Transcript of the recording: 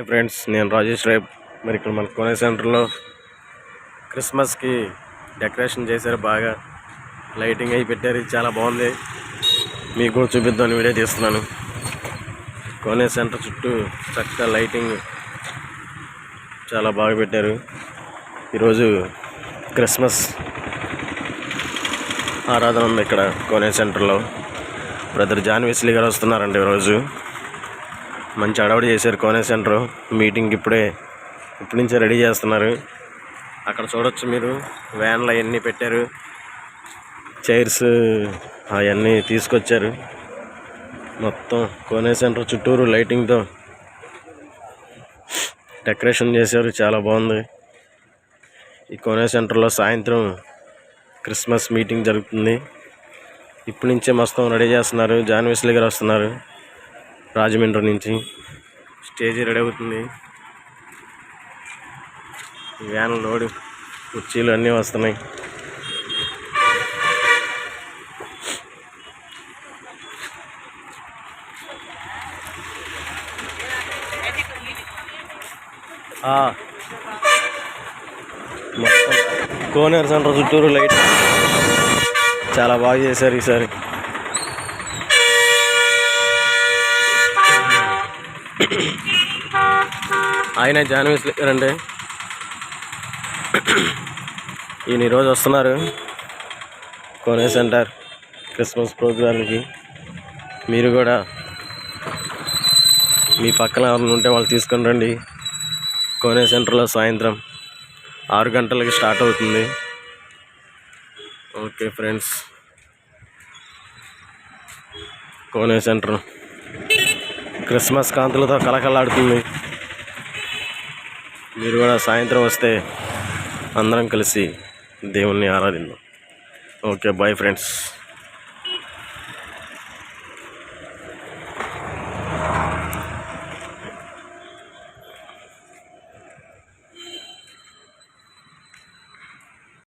Friends, నేను Rajesh rape. మరి ఇక్కడ మన కోనే సెంటర్లో క్రిస్మస్కి డెకరేషన్ చేశారు. బాగా లైటింగ్ అయి పెట్టారు. ఇది చాలా బాగుంది. మీకు కూడా చూపిద్దామని వీడియో తీస్తున్నాను. కోనే సెంటర్ చుట్టూ చక్కగా లైటింగ్ చాలా బాగా పెట్టారు. ఈరోజు క్రిస్మస్ ఆరాధన ఉంది ఇక్కడ కోనే సెంటర్లో. బ్రదర్ జాన్ వెస్లీ గారు వస్తున్నారండి ఈరోజు. మంచి అడవుడు చేశారు కోనే సెంటర్. మీటింగ్ ఇప్పటి నుంచే రెడీ చేస్తున్నారు. అక్కడ చూడొచ్చు మీరు, వ్యాన్లు అవన్నీ పెట్టారు, చైర్స్ అవన్నీ తీసుకొచ్చారు. మొత్తం కోనే సెంటర్ చుట్టూరు లైటింగ్తో డెకరేషన్ చేశారు. చాలా బాగుంది. ఈ కోనే సెంటర్లో సాయంత్రం క్రిస్మస్ మీటింగ్ జరుగుతుంది. ఇప్పటి నుంచే మొత్తం రెడీ చేస్తున్నారు. జాన్ వెస్లీ గారు వస్తున్నారు రాజమండ్రి నుంచి. స్టేజీ రెడీ అవుతుంది. వ్యాన్ లోడు, కుర్చీలు అన్నీ వస్తున్నాయి. మొత్తం కోనేరు సెంటర్ చుట్టూరు లైట్ చాలా బాగా చేశారు ఈసారి. ఆయన జాన్ వెస్లీ గారండి. ఈయన ఈరోజు వస్తున్నారు కోనే సెంటర్ క్రిస్మస్ ప్రోగ్రాంకి. మీరు కూడా మీ పక్కన ఎవరైనా ఉంటే వాళ్ళు తీసుకొని రండి. కోనే సెంటర్లో సాయంత్రం 6 గంటలకి స్టార్ట్ అవుతుంది. ఓకే ఫ్రెండ్స్, కోనే సెంటర్ క్రిస్మస్ కాంతులతో కలకలాడుతుంది. మీరు కూడా సాయంత్రం వస్తే అందరం కలిసి దేవుణ్ణి ఆరాధిద్దాం. Okay, bye friends.